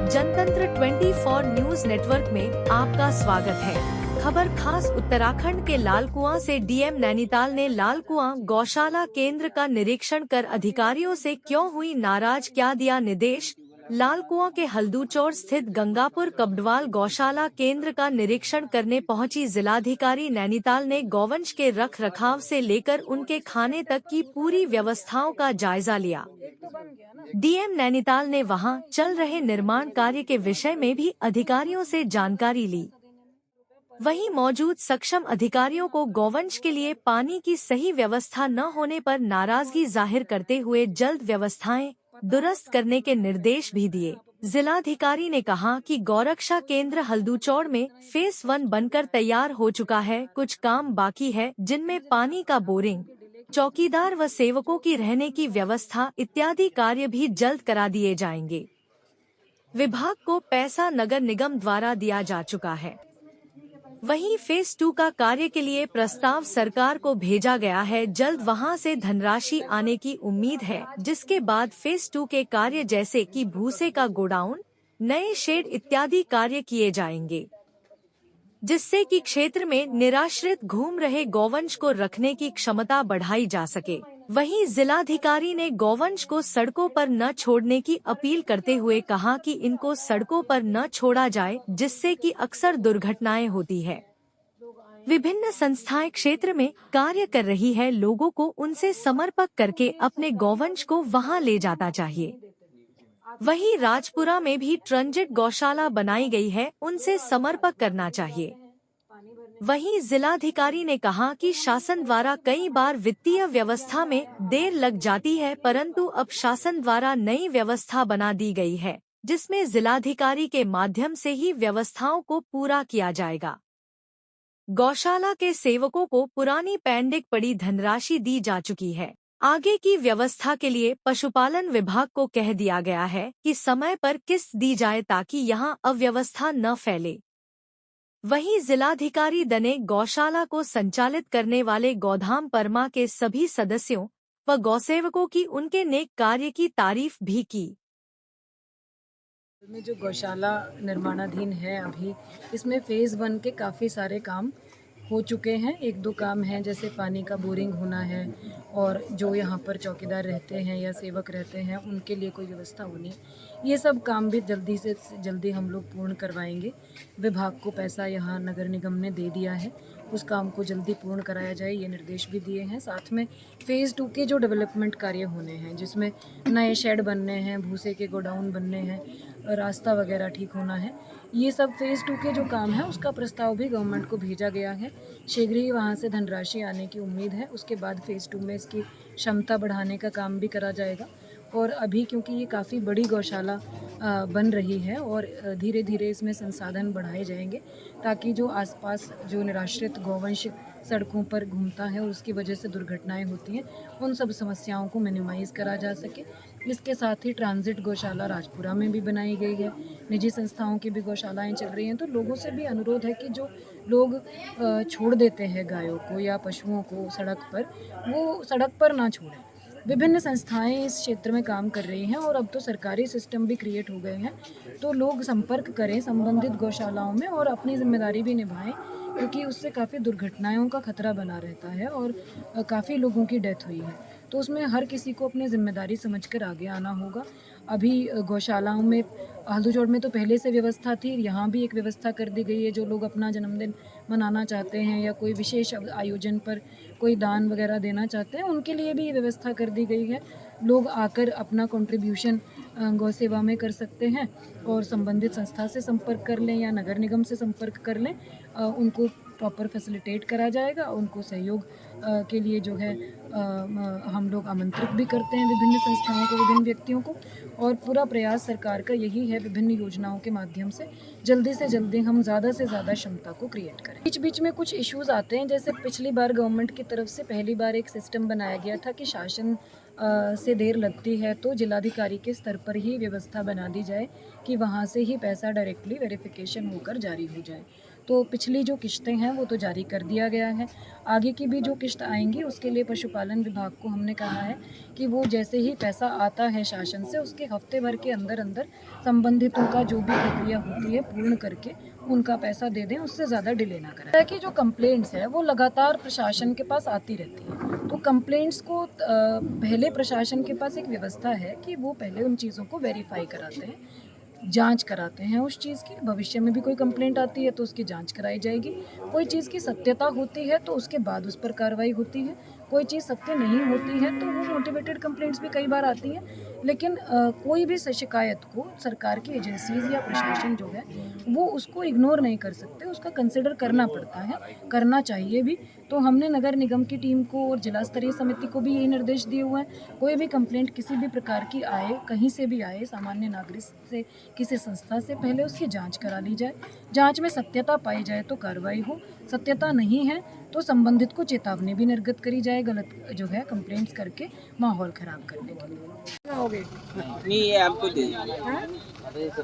जनतंत्र 24 news network में आपका स्वागत है। खबर खास उत्तराखंड के लालकुआं से डीएम नैनीताल ने लालकुआं गौशाला केंद्र का निरीक्षण कर अधिकारियों से क्यों हुई नाराज, क्या दिया निर्देश। लालकुआं के हल्दूचौर स्थित गंगापुर कबडवाल गौशाला केंद्र का निरीक्षण करने पहुंची जिलाधिकारी नैनीताल ने गौवंश के रख रखाव से लेकर उनके खाने तक की पूरी व्यवस्थाओं का जायजा लिया। डीएम नैनीताल ने वहां चल रहे निर्माण कार्य के विषय में भी अधिकारियों से जानकारी ली। वहीं मौजूद सक्षम अधिकारियों को गौवंश के लिए पानी की सही व्यवस्था न होने पर नाराजगी जाहिर करते हुए जल्द व्यवस्थाएं दुरुस्त करने के निर्देश भी दिए। जिलाधिकारी ने कहा कि गौरक्षा केंद्र हल्दूचौड़ में फेस 1 बनकर तैयार हो चुका है, कुछ काम बाकी है जिनमें पानी का बोरिंग, चौकीदार व सेवकों की रहने की व्यवस्था इत्यादि कार्य भी जल्द करा दिए जाएंगे। विभाग को पैसा नगर निगम द्वारा दिया जा चुका है। वहीं फेज 2 का कार्य के लिए प्रस्ताव सरकार को भेजा गया है, जल्द वहां से धनराशि आने की उम्मीद है, जिसके बाद फेज 2 के कार्य जैसे कि भूसे का गोडाउन, नए शेड इत्यादि कार्य किए जाएंगे, जिससे कि क्षेत्र में निराश्रित घूम रहे गौवंश को रखने की क्षमता बढ़ाई जा सके। वहीं जिलाधिकारी ने गौवंश को सड़कों पर न छोड़ने की अपील करते हुए कहा कि इनको सड़कों पर न छोड़ा जाए, जिससे कि अक्सर दुर्घटनाएं होती है। विभिन्न संस्थाएं क्षेत्र में कार्य कर रही है, लोगों को उनसे समर्पक करके अपने गौवंश को वहां ले जाना चाहिए। वहीं राजपुरा में भी ट्रांजिट गौशाला बनाई गई है, उनसे समर्पक करना चाहिए। वहीं जिलाधिकारी ने कहा कि शासन द्वारा कई बार वित्तीय व्यवस्था में देर लग जाती है, परंतु अब शासन द्वारा नई व्यवस्था बना दी गई है, जिसमें जिलाधिकारी के माध्यम से ही व्यवस्थाओं को पूरा किया जाएगा। गौशाला के सेवकों को पुरानी पेंडिंग पड़ी धनराशि दी जा चुकी है। आगे की व्यवस्था के लिए पशुपालन विभाग को कह दिया गया है कि समय पर किस्त दी जाए ताकि यहां अव्यवस्था न फैले। वहीं जिलाधिकारी दने गौशाला को संचालित करने वाले गौधाम परमा के सभी सदस्यों व गौसेवकों की उनके नेक कार्य की तारीफ भी की। में जो गौशाला निर्माणाधीन है अभी, इसमें फेज़ 1 के काफ़ी सारे काम हो चुके हैं। 1-2 काम हैं, जैसे पानी का बोरिंग होना है और जो यहाँ पर चौकीदार रहते हैं या सेवक रहते हैं उनके लिए कोई व्यवस्था होनी है। ये सब काम भी जल्दी से जल्दी हम लोग पूर्ण करवाएंगे। विभाग को पैसा यहाँ नगर निगम ने दे दिया है, उस काम को जल्दी पूर्ण कराया जाए, ये निर्देश भी दिए हैं। साथ में फेज़ 2 के जो डेवलपमेंट कार्य होने हैं, जिसमें नए शेड बनने हैं, भूसे के गोडाउन बनने हैं, रास्ता वगैरह ठीक होना है, ये सब फेज़ 2 के जो काम है उसका प्रस्ताव भी गवर्नमेंट को भेजा गया है। शीघ्र ही वहाँ से धनराशि आने की उम्मीद है। उसके बाद फेज़ 2 में इसकी क्षमता बढ़ाने का काम भी करा जाएगा। और अभी क्योंकि ये काफ़ी बड़ी गौशाला बन रही है और धीरे धीरे इसमें संसाधन बढ़ाए जाएंगे, ताकि जो आसपास जो निराश्रित गौवंश सड़कों पर घूमता है और उसकी वजह से दुर्घटनाएं होती हैं, उन सब समस्याओं को मिनिमाइज़ करा जा सके। इसके साथ ही ट्रांजिट गौशाला राजपुरा में भी बनाई गई है, निजी संस्थाओं की भी गौशालाएं चल रही हैं। तो लोगों से भी अनुरोध है कि जो लोग छोड़ देते हैं गायों को या पशुओं को सड़क पर, वो सड़क पर ना छोड़ें। विभिन्न संस्थाएं इस क्षेत्र में काम कर रही हैं और अब तो सरकारी सिस्टम भी क्रिएट हो गए हैं, तो लोग संपर्क करें संबंधित गौशालाओं में और अपनी जिम्मेदारी भी निभाएं, क्योंकि उससे काफ़ी दुर्घटनाओं का खतरा बना रहता है और काफ़ी लोगों की डेथ हुई है। तो उसमें हर किसी को अपनी जिम्मेदारी समझकर आगे आना होगा। अभी गौशालाओं में हल्दूचौड़ में तो पहले से व्यवस्था थी, यहाँ भी एक व्यवस्था कर दी गई है। जो लोग अपना जन्मदिन मनाना चाहते हैं या कोई विशेष आयोजन पर कोई दान वगैरह देना चाहते हैं, उनके लिए भी व्यवस्था कर दी गई है। लोग आकर अपना कंट्रीब्यूशन गौ सेवा में कर सकते हैं और संबंधित संस्था से संपर्क कर लें या नगर निगम से संपर्क कर लें, उनको प्रॉपर फैसिलिटेट करा जाएगा। उनको सहयोग के लिए जो है हम लोग आमंत्रित भी करते हैं विभिन्न संस्थाओं को, विभिन्न व्यक्तियों को, और पूरा प्रयास सरकार का यही है विभिन्न योजनाओं के माध्यम से जल्दी हम ज़्यादा से ज़्यादा क्षमता को क्रिएट करें। बीच बीच में कुछ इश्यूज़ आते हैं, जैसे पिछली बार गवर्नमेंट की तरफ से पहली बार एक सिस्टम बनाया गया था कि शासन से देर लगती है तो जिलाधिकारी के स्तर पर ही व्यवस्था बना दी जाए कि वहाँ से ही पैसा डायरेक्टली वेरिफिकेशन होकर जारी हो जाए। तो पिछली जो किश्तें हैं वो तो जारी कर दिया गया है। आगे की भी जो किश्त आएंगी उसके लिए पशुपालन विभाग को हमने कहा है कि वो जैसे ही पैसा आता है शासन से उसके हफ्ते भर के अंदर अंदर संबंधितों का जो भी प्रक्रिया होती है पूर्ण करके उनका पैसा दे दें, उससे ज़्यादा डिले ना करें। कि जो कंप्लेंट्स है वो लगातार प्रशासन के पास आती रहती है, तो कंप्लेंट्स को पहले प्रशासन के पास एक व्यवस्था है कि वो पहले उन चीज़ों को वेरीफाई कराते हैं, जांच कराते हैं उस चीज़ की। भविष्य में भी कोई कंप्लेंट आती है तो उसकी जांच कराई जाएगी। कोई चीज़ की सत्यता होती है तो उसके बाद उस पर कार्रवाई होती है। कोई चीज़ सत्य नहीं होती है तो वो मोटिवेटेड कंप्लेंट्स भी कई बार आती हैं, लेकिन कोई भी शिकायत को सरकार की एजेंसीज या प्रशासन जो है वो उसको इग्नोर नहीं कर सकते, उसका कंसिडर करना पड़ता है, करना चाहिए भी। तो हमने नगर निगम की टीम को और जिला स्तरीय समिति को भी यही निर्देश दिए हुए हैं, कोई भी कंप्लेंट किसी भी प्रकार की आए, कहीं से भी आए, सामान्य नागरिक से, किसी संस्था से, पहले उसकी जांच करा ली जाए। जांच में सत्यता पाई जाए तो कार्रवाई हो, सत्यता नहीं है तो संबंधित को चेतावनी भी निर्गत करी जाए, गलत जो है कंप्लेंट्स करके माहौल खराब करने के लिए। नहीं, ये हमको दे दीजिए।